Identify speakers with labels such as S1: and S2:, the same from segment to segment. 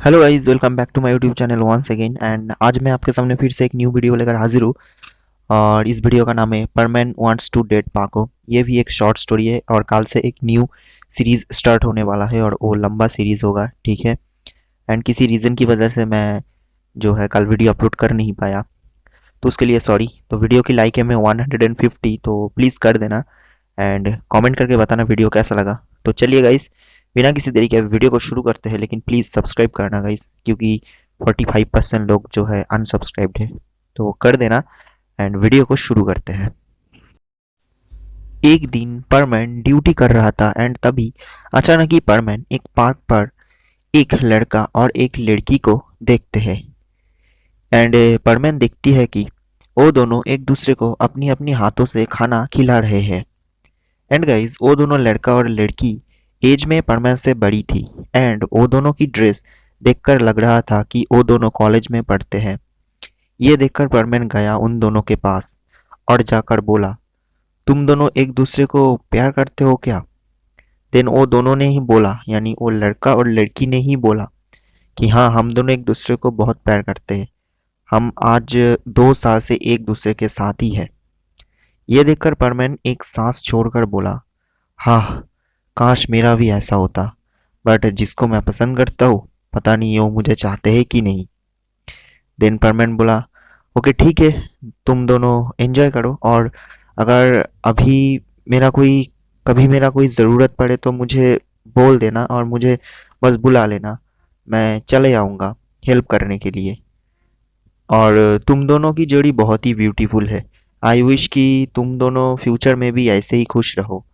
S1: Hello guys, welcome back to my YouTube channel once again. And आज मैं आपके सामने फिर से एक न्यू वीडियो लेकर हाजिर हूँ। और इस वीडियो का नाम है परमैन वांट्स टू डेट पाको। ये भी एक शॉर्ट स्टोरी है और कल से एक न्यू सीरीज स्टार्ट होने वाला है और वो लंबा सीरीज होगा, ठीक है। एंड किसी रीज़न की वजह से मैं जो है कल वीडियो अपलोड कर नहीं पाया, तो उसके लिए सॉरी। तो वीडियो की लाइक है मैं 150, तो प्लीज़ कर देना एंड कमेंट करके बताना वीडियो कैसा लगा। तो चलिए गाइस, बिना किसी देरी के वीडियो को शुरू करते हैं, लेकिन प्लीज़ सब्सक्राइब करना गाइस, क्योंकि 45% लोग जो है अनसब्सक्राइब्ड है, तो वो कर देना। एंड वीडियो को शुरू करते हैं। एक दिन परमैन ड्यूटी कर रहा था एंड तभी अचानक ही परमैन एक पार्क पर एक लड़का और एक लड़की को देखते हैं। एंड परमैन देखती है कि वो दोनों एक दूसरे को अपनी अपनी हाथों से खाना खिला रहे हैं। एंड गाइस, वो दोनों लड़का और लड़की एज में परमैन से बड़ी थी। एंड वो दोनों की ड्रेस देखकर लग रहा था कि वो दोनों कॉलेज में पढ़ते हैं। ये देखकर परमैन गया उन दोनों के पास और जाकर बोला, तुम दोनों एक दूसरे को प्यार करते हो क्या? देन वो दोनों ने ही बोला, यानी वो लड़का और लड़की ने ही बोला कि हाँ, हम दोनों एक दूसरे को बहुत प्यार करते हैं। हम आज 2 साल से एक दूसरे के साथ ही है। ये देखकर परमैन एक सांस छोड़कर बोला, हाँ, काश मेरा भी ऐसा होता। बट जिसको मैं पसंद करता हूँ, पता नहीं वो मुझे चाहते हैं कि नहीं। देन परमानेंट बोला, ओके ठीक है, तुम दोनों एंजॉय करो। और अगर अभी मेरा कोई कभी मेरा कोई ज़रूरत पड़े तो मुझे बोल देना और मुझे बस बुला लेना, मैं चले आऊँगा हेल्प करने के लिए। और तुम दोनों की जोड़ी बहुत ही ब्यूटीफुल है। आई विश कि तुम दोनों फ्यूचर में भी ऐसे ही खुश रहो।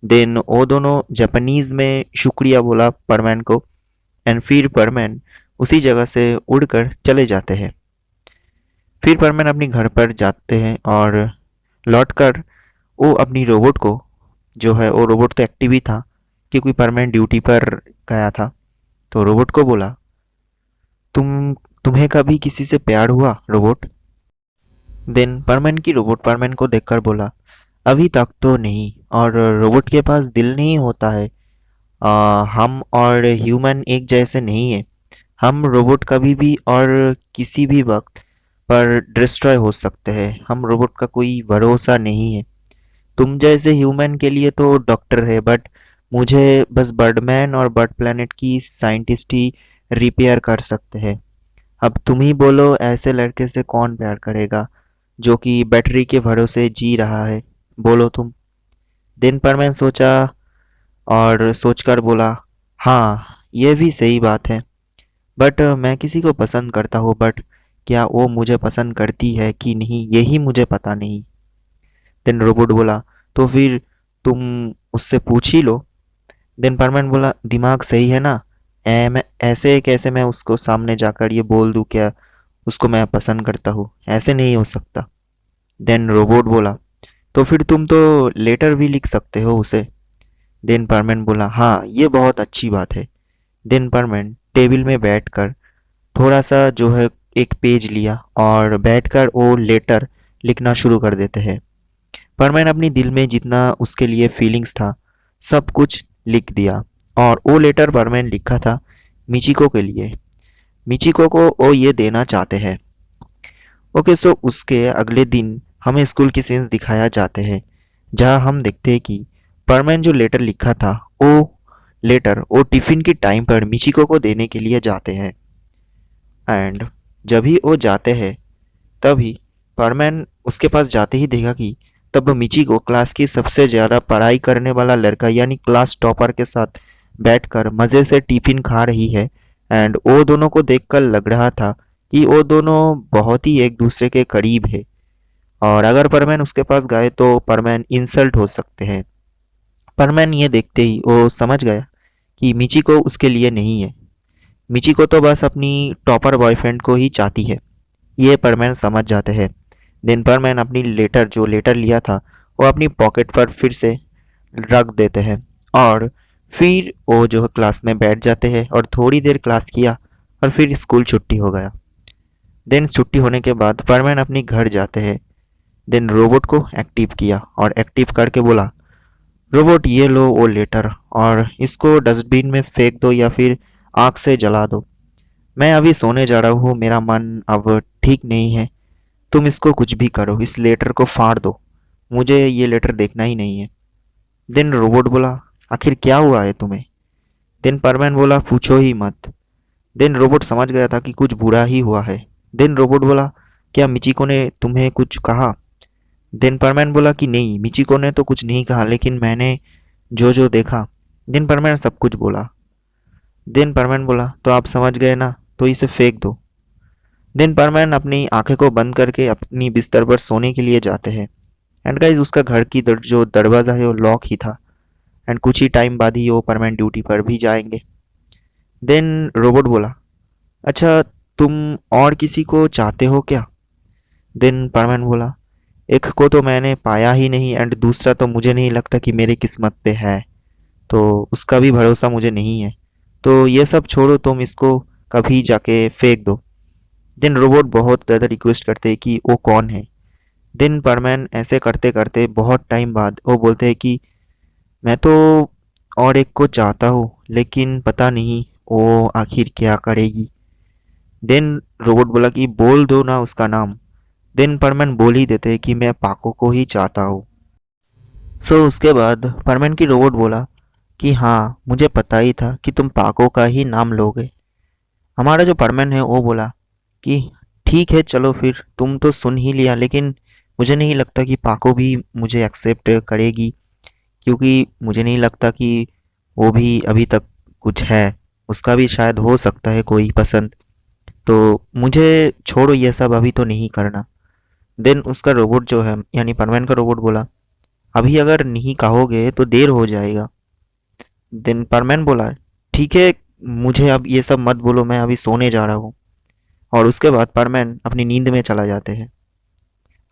S1: देन वो दोनों जापानीज में शुक्रिया बोला परमैन को। एंड फिर परमैन उसी जगह से उड़कर चले जाते हैं। फिर परमैन अपनी घर पर जाते हैं और लौटकर वो अपनी रोबोट को, जो है वो रोबोट तो एक्टिव ही था क्योंकि परमैन ड्यूटी पर गया था, तो रोबोट को बोला, तुम्हें कभी किसी से प्यार हुआ रोबोट? देन परमैन की रोबोट परमैन को देखकर बोला, अभी तक तो नहीं। और रोबोट के पास दिल नहीं होता है। हम और ह्यूमन एक जैसे नहीं है। हम रोबोट कभी भी और किसी भी वक्त पर डिस्ट्रॉय हो सकते हैं। हम रोबोट का कोई भरोसा नहीं है। तुम जैसे ह्यूमन के लिए तो डॉक्टर है, बट मुझे बस बर्डमैन और बर्ड प्लेनेट की साइंटिस्ट ही रिपेयर कर सकते हैं। अब तुम ही बोलो, ऐसे लड़के से कौन प्यार करेगा जो कि बैटरी के भरोसे जी रहा है? बोलो तुम। दिन पर मैं सोचा और सोचकर बोला, हाँ, ये भी सही बात है। बट मैं किसी को पसंद करता हूँ, बट क्या वो मुझे पसंद करती है कि नहीं, यही मुझे पता नहीं। देन रोबोट बोला, तो फिर तुम उससे पूछ ही लो। देन परमानेंट बोला, दिमाग सही है ना? मैं ऐसे कैसे मैं उसको सामने जाकर ये बोल दूँ क्या उसको मैं पसंद करता हूँ? ऐसे नहीं हो सकता। देन रोबोट बोला, तो फिर तुम तो लेटर भी लिख सकते हो उसे। देन परमानेंट बोला, हाँ, ये बहुत अच्छी बात है। देन परमानेंट टेबल में बैठकर थोड़ा सा जो है एक पेज लिया और बैठकर वो लेटर लिखना शुरू कर देते हैं। परमैन अपनी दिल में जितना उसके लिए फीलिंग्स था सब कुछ लिख दिया। और वो लेटर परमैन लिखा था मिचिको के लिए। मिचिको को वो ये देना चाहते हैं। ओके, सो उसके अगले दिन हमें स्कूल की सीन्स दिखाया जाते हैं, जहाँ हम देखते हैं कि परमैन जो लेटर लिखा था वो लेटर वो टिफिन के टाइम पर मिचिको को देने के लिए जाते हैं। एंड जब ही वो जाते हैं तभी परमैन उसके पास जाते ही देखा कि तब मिची को क्लास की सबसे ज़्यादा पढ़ाई करने वाला लड़का यानी क्लास टॉपर के साथ बैठकर मज़े से टिफिन खा रही है। एंड वो दोनों को देखकर लग रहा था कि वो दोनों बहुत ही एक दूसरे के करीब है। और अगर परमैन उसके पास गए तो परमैन इंसल्ट हो सकते हैं। परमैन ये देखते ही वो समझ गया कि मिची को उसके लिए नहीं है। मिची को तो बस अपनी टॉपर बॉयफ्रेंड को ही चाहती है। ये परमैन समझ जाते हैं। दिन परमैन अपनी लेटर जो लेटर लिया था वो अपनी पॉकेट पर फिर से रख देते हैं। और फिर वो जो है क्लास में बैठ जाते हैं और थोड़ी देर क्लास किया और फिर स्कूल छुट्टी हो गया। देन छुट्टी होने के बाद परमैन अपनी घर जाते हैं। देन रोबोट को एक्टिव किया और एक्टिव करके बोला, रोबोट ये लो वो लेटर और इसको डस्टबिन में फेंक दो या फिर आग से जला दो। मैं अभी सोने जा रहा हूँ, मेरा मन अब ठीक नहीं है। तुम इसको कुछ भी करो, इस लेटर को फाड़ दो। मुझे ये लेटर देखना ही नहीं है। देन रोबोट बोला, आखिर क्या हुआ है तुम्हें? देन परमैन बोला, पूछो ही मत। देन रोबोट समझ गया था कि कुछ बुरा ही हुआ है। देन रोबोट बोला, क्या मिचिको ने तुम्हें कुछ कहा? देन परमैन बोला कि नहीं, मिचिको ने तो कुछ नहीं कहा, लेकिन मैंने जो जो देखा। देन परमैन सब कुछ बोला। देन परमैन बोला, तो आप समझ गए ना, तो इसे फेंक दो। देन परमैन अपनी आंखें को बंद करके अपनी बिस्तर पर सोने के लिए जाते हैं। एंड गाइस, उसका घर की जो दरवाज़ा है वो लॉक ही था। एंड कुछ ही टाइम बाद ही वो परमानेंट ड्यूटी पर भी जाएंगे। देन रोबोट बोला, अच्छा, तुम और किसी को चाहते हो क्या? देन परमानेंट बोला, एक को तो मैंने पाया ही नहीं, एंड दूसरा तो मुझे नहीं लगता कि मेरी किस्मत पे है, तो उसका भी भरोसा मुझे नहीं है। तो ये सब छोड़ो, तुम इसको कभी जाके फेंक दो। देन रोबोट बहुत ज़्यादा रिक्वेस्ट करते हैं कि वो कौन है। देन परमैन ऐसे करते करते बहुत टाइम बाद वो बोलते हैं कि मैं तो और एक को चाहता हूँ, लेकिन पता नहीं वो आखिर क्या करेगी। देन रोबोट बोला कि बोल दो ना उसका नाम। देन परमैन बोल ही देते हैं कि मैं पाको को ही चाहता हूँ। उसके बाद परमैन की रोबोट बोला कि हाँ, मुझे पता ही था कि तुम पाको का ही नाम लोगे। हमारा जो परमैन है वो बोला कि ठीक है, चलो फिर, तुम तो सुन ही लिया, लेकिन मुझे नहीं लगता कि पाको भी मुझे एक्सेप्ट करेगी, क्योंकि मुझे नहीं लगता कि वो भी अभी तक कुछ है। उसका भी शायद हो सकता है कोई पसंद। तो मुझे छोड़ो, ये सब अभी तो नहीं करना। देन उसका रोबोट जो है, यानी परमानेंट का रोबोट बोला, अभी अगर नहीं कहोगे तो देर हो जाएगा। देन परमानेंट बोला, ठीक है, मुझे अब ये सब मत बोलो, मैं अभी सोने जा रहा हूँ। और उसके बाद परमानेंट अपनी नींद में चला जाते हैं।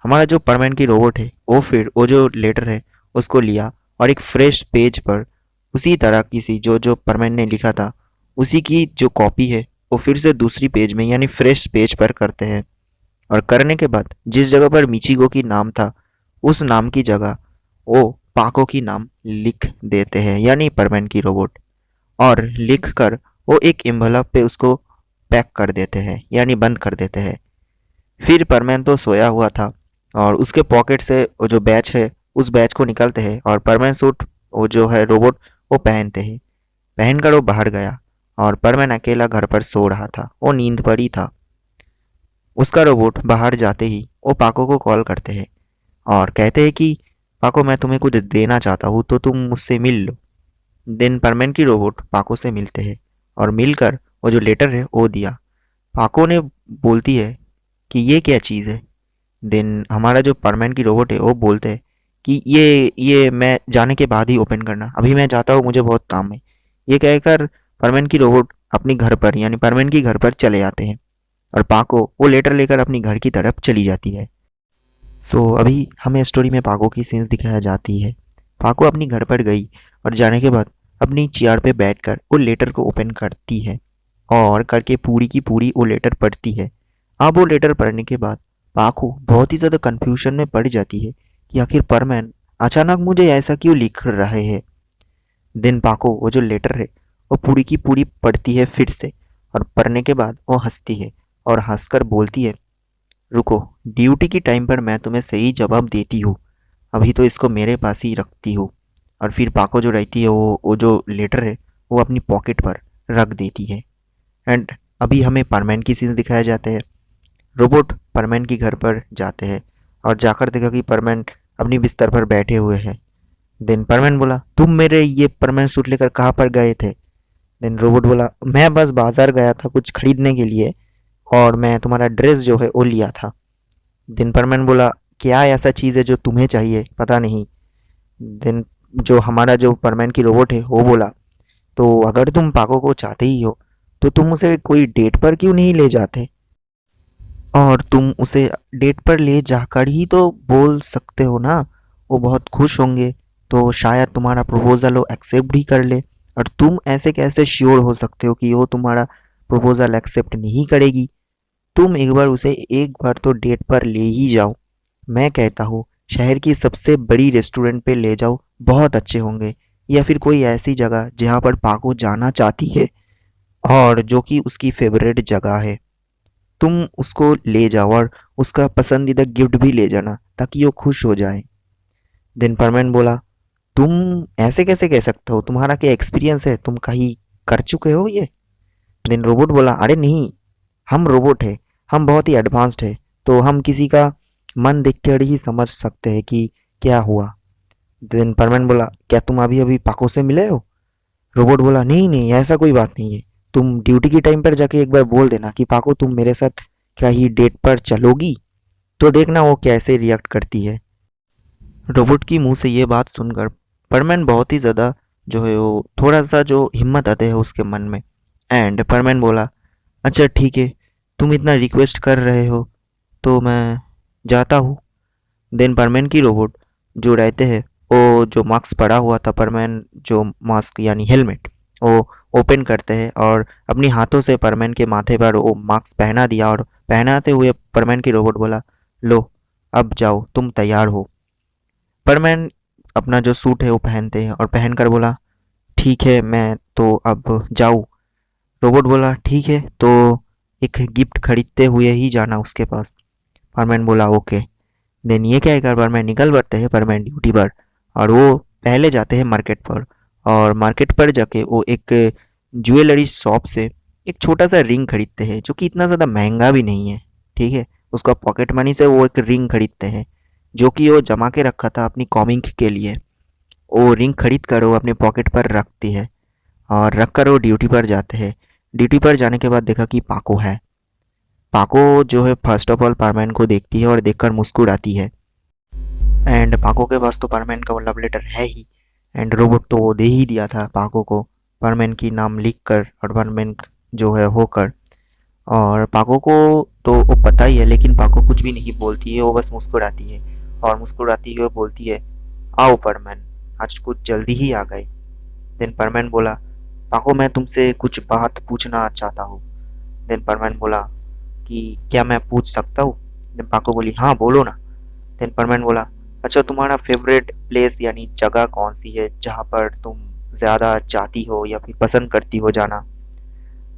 S1: हमारा जो परमानेंट की रोबोट है वो फिर वो जो लेटर है उसको लिया, और एक फ्रेश पेज पर उसी तरह की सी जो जो परमानेंट ने लिखा था उसी की जो कॉपी है वो फिर से दूसरी पेज में, यानी फ्रेश पेज पर करते हैं। और करने के बाद जिस जगह पर मिचिगो की नाम था उस नाम की जगह वो पाको की नाम लिख देते हैं, यानी परमानेंट की रोबोट। और लिख कर वो एक एम्बलप पे उसको पैक कर देते हैं, यानी बंद कर देते हैं। फिर परमैन तो सोया हुआ था, और उसके पॉकेट से वो जो बैच है उस बैच को निकालते हैं, और परमैन सूट वो जो है रोबोट वो पहनते हैं। पहनकर वो बाहर गया, और परमैन अकेला घर पर सो रहा था, वो नींद पर ही था। उसका रोबोट बाहर जाते ही वो पाको को कॉल करते हैं और कहते हैं कि पाको, मैं तुम्हें कुछ देना चाहता हूँ, तो तुम मुझसे मिल लो। देन परमैन की रोबोट पाको से मिलते हैं, और मिलकर वो जो लेटर है वो दिया। पाको ने बोलती है कि ये क्या चीज़ है। देन हमारा जो परमानेंट की रोबोट है वो बोलते हैं कि ये मैं जाने के बाद ही ओपन करना, अभी मैं जाता हूँ, मुझे बहुत काम है। ये कहकर परमानेंट की रोबोट अपनी घर पर, यानी परमानेंट की घर पर चले जाते हैं, और पाको वो लेटर लेकर अपनी घर की तरफ चली जाती है। अभी हमें स्टोरी में पाको की सीन्स दिखाया जाती है। पाको अपनी घर पर गई, और जाने के बाद अपनी चेयर पे बैठकर वो लेटर को ओपन करती है, और करके पूरी की पूरी वो लेटर पढ़ती है। अब वो लेटर पढ़ने के बाद पाखो बहुत ही ज़्यादा कंफ्यूजन में पड़ जाती है कि आखिर परमैन अचानक मुझे ऐसा क्यों लिख रहे हैं। देन पाको वो जो लेटर है वो पूरी की पूरी पढ़ती है फिर से, और पढ़ने के बाद वो हंसती है, और हंसकर बोलती है, रुको, ड्यूटी की टाइम पर मैं तुम्हें सही जवाब देती हूँ, अभी तो इसको मेरे पास ही रखती हूँ। और फिर पाको जो रहती है वो जो लेटर है वो अपनी पॉकेट पर रख देती है। एंड अभी हमें परमैन की सीन्स दिखाए जाते हैं। रोबोट परमैन की घर पर जाते हैं, और जाकर देखा कि परमैन अपनी बिस्तर पर बैठे हुए हैं। देन परमैन बोला, तुम मेरे ये परमैन सूट लेकर कहाँ पर गए थे? देन रोबोट बोला, मैं बस बाजार गया था कुछ खरीदने के लिए, और मैं तुम्हारा ड्रेस जो है वो लिया था। देन परमैन बोला, क्या ऐसा चीज़ है जो तुम्हें चाहिए, पता नहीं। देन जो हमारा जो परमैन की रोबोट है वो बोला, तो अगर तुम पाको को चाहते ही हो तो तुम उसे कोई डेट पर क्यों नहीं ले जाते, और तुम उसे डेट पर ले जाकर ही तो बोल सकते हो ना, वो बहुत खुश होंगे, तो शायद तुम्हारा प्रपोज़ल वो एक्सेप्ट ही कर ले। और तुम ऐसे कैसे श्योर हो सकते हो कि वो तुम्हारा प्रपोज़ल एक्सेप्ट नहीं करेगी? तुम एक बार उसे एक बार तो डेट पर ले ही जाओ। मैं कहता हूँ शहर की सबसे बड़ी रेस्टोरेंट पे ले जाओ, बहुत अच्छे होंगे, या फिर कोई ऐसी जगह जहाँ पर पाको जाना चाहती है। और जो कि उसकी फेवरेट जगह है। तुम उसको ले जाओ और उसका पसंदीदा गिफ्ट भी ले जाना ताकि वो खुश हो जाए। देन परमैन बोला, तुम ऐसे कैसे कह सकते हो, तुम्हारा क्या एक्सपीरियंस है, तुम कहीं कर चुके हो ये? देन रोबोट बोला, अरे नहीं, हम रोबोट है, हम बहुत ही एडवांस्ड है, तो हम किसी का मन देख कर ही समझ सकते हैं कि क्या हुआ। देन परमैन बोला, क्या तुम अभी अभी पाको से मिले हो? रोबोट बोला, नहीं नहीं, ऐसा कोई बात नहीं है, तुम ड्यूटी के टाइम पर जाके एक बार बोल देना कि पाको तुम मेरे साथ क्या ही डेट पर चलोगी, तो देखना वो कैसे रिएक्ट करती है। रोबोट की मुंह से ये बात सुनकर परमैन बहुत ही ज़्यादा जो है वो थोड़ा सा जो हिम्मत आते है उसके मन में। एंड परमैन बोला, अच्छा ठीक है, तुम इतना रिक्वेस्ट कर रहे हो तो मैं जाता हूँ। देन परमैन की रोबोट जो रहते हैं वो जो मास्क पड़ा हुआ था, परमैन जो मास्क यानी हेलमेट, वो ओपन करते हैं और अपनी हाथों से परमैन के माथे पर वो मास्क पहना दिया और पहनाते हुए परमैन की रोबोट बोला, लो अब जाओ, तुम तैयार हो। परमैन अपना जो सूट है वो पहनते हैं और पहनकर बोला, ठीक है मैं तो अब जाऊँ। रोबोट बोला, ठीक है तो एक गिफ्ट खरीदते हुए ही जाना उसके पास। परमैन बोला, ओके। देन ये क्या है, परमैन निकल पड़ते हैं परमैन ड्यूटी पर और वो पहले जाते हैं मार्केट पर। और मार्केट पर जाके वो एक ज्वेलरी शॉप से एक छोटा सा रिंग खरीदते हैं जो कि इतना ज़्यादा महंगा भी नहीं है। ठीक है, उसका पॉकेट मनी से वो एक रिंग खरीदते हैं जो कि वो जमा के रखा था अपनी कॉमिक के लिए। वो रिंग खरीद कर वो अपने पॉकेट पर रखती है और रख कर वो ड्यूटी पर जाते हैं। ड्यूटी पर जाने के बाद देखा कि पाको है। पाको जो है फर्स्ट ऑफ ऑल परमैन को देखती है और देखकर मुस्कुराती है। एंड पाको के पास तो परमैन का वो लव लेटर है ही। एंड रोबोट तो वो दे ही दिया था पाको को, परमैन की नाम लिख कर और परमैन जो है होकर। और पाको को तो वो पता ही है, लेकिन पाको कुछ भी नहीं बोलती है, वो बस मुस्कुराती है और मुस्कुराती हुई बोलती है, आओ परमैन, आज कुछ जल्दी ही आ गए। देन परमैन बोला, पाको मैं तुमसे कुछ बात पूछना चाहता हूँ। देन परमैन बोला कि क्या मैं पूछ सकता हूँ? देन पाको बोली, हाँ बोलो ना। देन परमैन बोला, अच्छा तुम्हारा फेवरेट प्लेस यानी जगह कौन सी है जहाँ पर तुम ज़्यादा जाती हो या फिर पसंद करती हो जाना?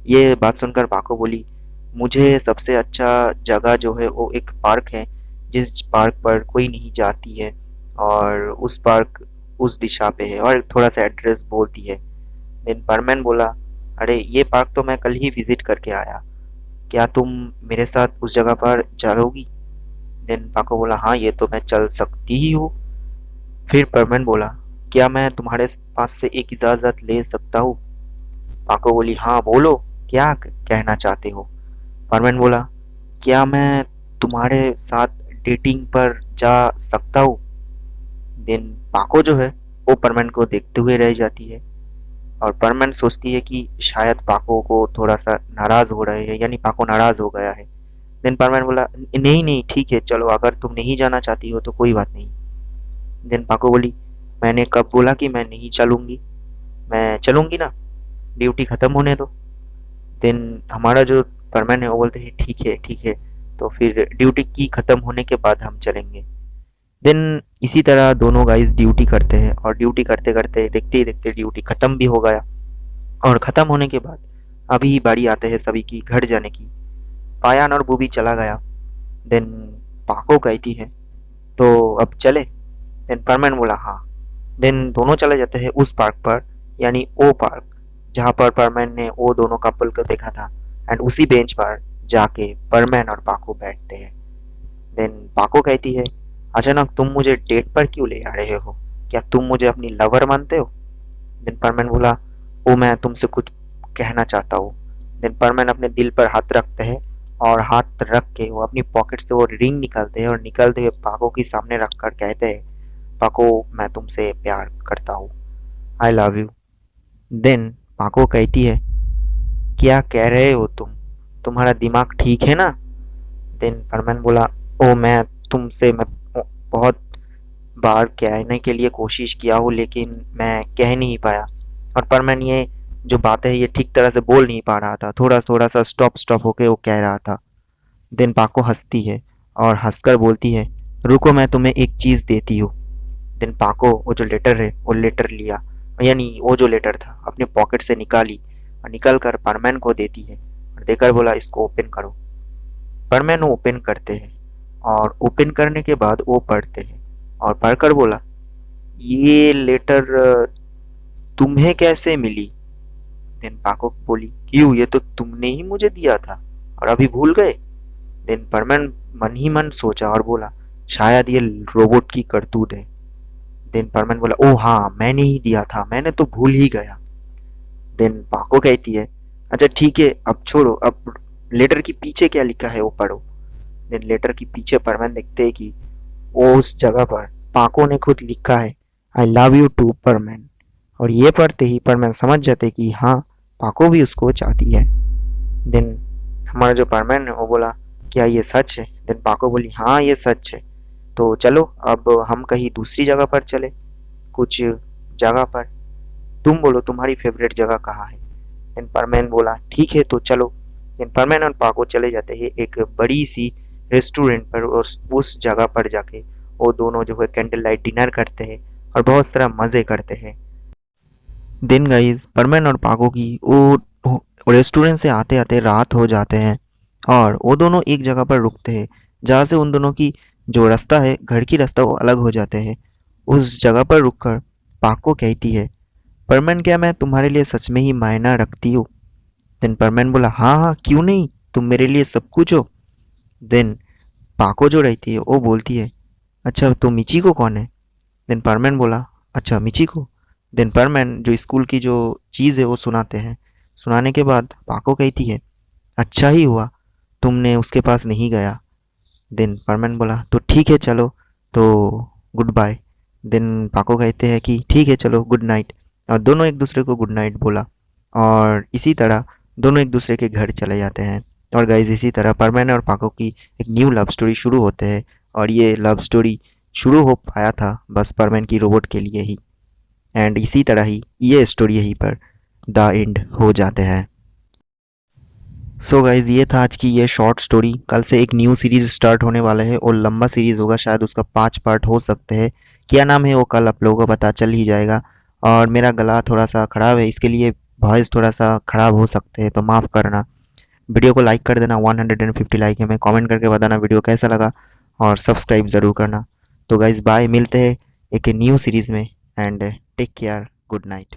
S1: ये बात सुनकर पाको बोली, मुझे सबसे अच्छा जगह जो है वो एक पार्क है जिस पार्क पर कोई नहीं जाती है, और उस पार्क उस दिशा पे है, और थोड़ा सा एड्रेस बोलती है। देन परमैन बोला, अरे ये पार्क तो मैं कल ही विजिट करके आया, क्या तुम मेरे साथ उस जगह पर चलोगी? देन पाको बोला, हाँ ये तो मैं चल सकती ही हूँ। फिर परमैन बोला, क्या मैं तुम्हारे पास से एक इजाज़त ले सकता हूँ? पाको बोली, हाँ बोलो, क्या कहना चाहते हो? परमैन बोला, क्या मैं तुम्हारे साथ डेटिंग पर जा सकता हूँ? देन पाको जो है वो परमैन को देखते हुए रह जाती है और परमैन सोचती है कि शायद पाको को थोड़ा सा नाराज हो रहे हैं, यानी पाको नाराज हो गया है। देन परमैन बोला, नहीं नहीं ठीक है चलो, अगर तुम नहीं जाना चाहती हो तो कोई बात नहीं। देन पाको बोली, मैंने कब बोला कि मैं नहीं चलूंगी, मैं चलूंगी ना, ड्यूटी खत्म होने दो। देन हमारा जो परमैन है वो बोलते हैं, ठीक है ठीक है, तो फिर ड्यूटी की खत्म होने के बाद हम चलेंगे। देन इसी तरह दोनों गाइस ड्यूटी करते हैं और ड्यूटी करते करते देखते ही देखते ड्यूटी खत्म भी हो गया। और खत्म होने के बाद अभी बारी आते हैं सभी की घर जाने की। पायान और बूबी चला गया। देन पाको कहती है, तो अब चले? देन परमैन बोला, हाँ। देन दोनों चले जाते हैं उस पार्क पर, यानी ओ पार्क जहाँ पर परमैन ने वो दोनों कपल को देखा था। एंड उसी बेंच पर जाके परमैन और पाको बैठते हैं। देन पाको कहती है, अचानक तुम मुझे डेट पर क्यों ले आ रहे हो, क्या तुम मुझे अपनी लवर मानते हो? देन परमैन बोला, ओ मैं तुमसे कुछ कहना चाहता हूँ। देन परमैन अपने दिल पर हाथ रखते हैं और हाथ रख के वो अपनी पॉकेट से वो रिंग निकालते हैं और निकलते हुए पाको के सामने रखकर कहते हैं, पाको मैं तुमसे प्यार करता हूँ, आई लव यू। देन पाको कहती है, क्या कह रहे हो तुम, तुम्हारा दिमाग ठीक है ना? देन फरमान बोला, ओ मैं बहुत बार कहने के लिए कोशिश किया हूँ लेकिन मैं कह नहीं पाया। और परमैन ये जो बात है ये ठीक तरह से बोल नहीं पा रहा था, थोड़ा थोड़ा सा स्टॉप स्टॉप होके वो कह रहा था। देन पाको हंसती है और हंसकर बोलती है, रुको मैं तुम्हें एक चीज़ देती हूँ। देन पाको वो जो लेटर है वो लेटर लिया, यानी वो जो लेटर था अपने पॉकेट से निकाली और निकल कर परमैन को देती है और देकर बोला इसको ओपन करो। परमैन ओपन करते हैं और ओपन करने के बाद वो पढ़ते हैं और पढ़कर बोला ये लेटर तुम्हें कैसे मिली। देन पाको बोली क्यों, ये तो तुमने ही मुझे दिया था और अभी भूल गए। देन परमैन मन ही मन सोचा और बोला शायद ये रोबोट की करतूत है। देन परमैन बोला ओ हाँ मैंने ही दिया था, मैंने तो भूल ही गया। देन पाको कहती है अच्छा ठीक है अब छोड़ो, अब लेटर के पीछे क्या लिखा है वो पढ़ो। देन लेटर के पीछे परमैन देखते हैं कि वो उस जगह पर पाको ने खुद लिखा है आई लव यू टू परमैन। और ये पढ़ते ही परमैन समझ जाते कि हाँ पाको भी उसको चाहती है। देन हमारा जो परमैन है वो बोला क्या ये सच है। देन पाको बोली हाँ ये सच है, तो चलो अब हम कहीं दूसरी जगह पर चले, कुछ जगह पर, तुम बोलो तुम्हारी फेवरेट जगह कहाँ है। देन परमैन बोला ठीक है तो चलो। देन परमैन और पाको चले जाते हैं एक बड़ी सी रेस्टोरेंट पर और उस जगह पर जाके वो दोनों जो है कैंडल लाइट डिनर करते हैं और बहुत सारा मज़े करते हैं। देन गाइस परमैन और पाको की वो रेस्टोरेंट से आते आते रात हो जाते हैं और वो दोनों एक जगह पर रुकते हैं जहाँ से उन दोनों की जो रास्ता है घर की रास्ता वो अलग हो जाते हैं। उस जगह पर रुककर पाको कहती है परमैन क्या मैं तुम्हारे लिए सच में ही मायना रखती हूँ। देन परमैन बोला हाँ हाँ क्यों नहीं, तुम मेरे लिए सब कुछ हो। देन पाको जो रहती है वो बोलती है अच्छा तो मिचिको कौन है। देन परमैन बोला अच्छा मिचिको। देन परमैन जो स्कूल की जो चीज़ है वो सुनाते हैं। सुनाने के बाद पाको कहती है अच्छा ही हुआ तुमने उसके पास नहीं गया। देन परमैन बोला तो ठीक है चलो, तो गुड बाय। देन पाको कहते हैं कि ठीक है चलो गुड नाइट, और दोनों एक दूसरे को गुड नाइट बोला और इसी तरह दोनों एक दूसरे के घर चले जाते हैं। और गाइज इसी तरह परमैन और पाको की एक न्यू लव स्टोरी शुरू होते हैं और ये लव स्टोरी शुरू हो पाया था बस परमैन की रोबोट के लिए ही। एंड इसी तरह ही ये स्टोरी यहीं पर द एंड हो जाते हैं। सो गाइज ये था आज की ये शॉर्ट स्टोरी। कल से एक न्यू सीरीज स्टार्ट होने वाला है और लंबा सीरीज होगा, शायद उसका 5 पार्ट हो सकते हैं। क्या नाम है वो कल आप लोगों को पता चल ही जाएगा। और मेरा गला थोड़ा सा ख़राब है इसके लिए वॉइस थोड़ा सा ख़राब हो सकते हैं, तो माफ़ करना। वीडियो को लाइक कर देना, 150 लाइक है, मैं कमेंट करके बताना वीडियो कैसा लगा और सब्सक्राइब ज़रूर करना। तो गाइज बाय, मिलते हैं एक न्यू सीरीज़ में and take care, good night.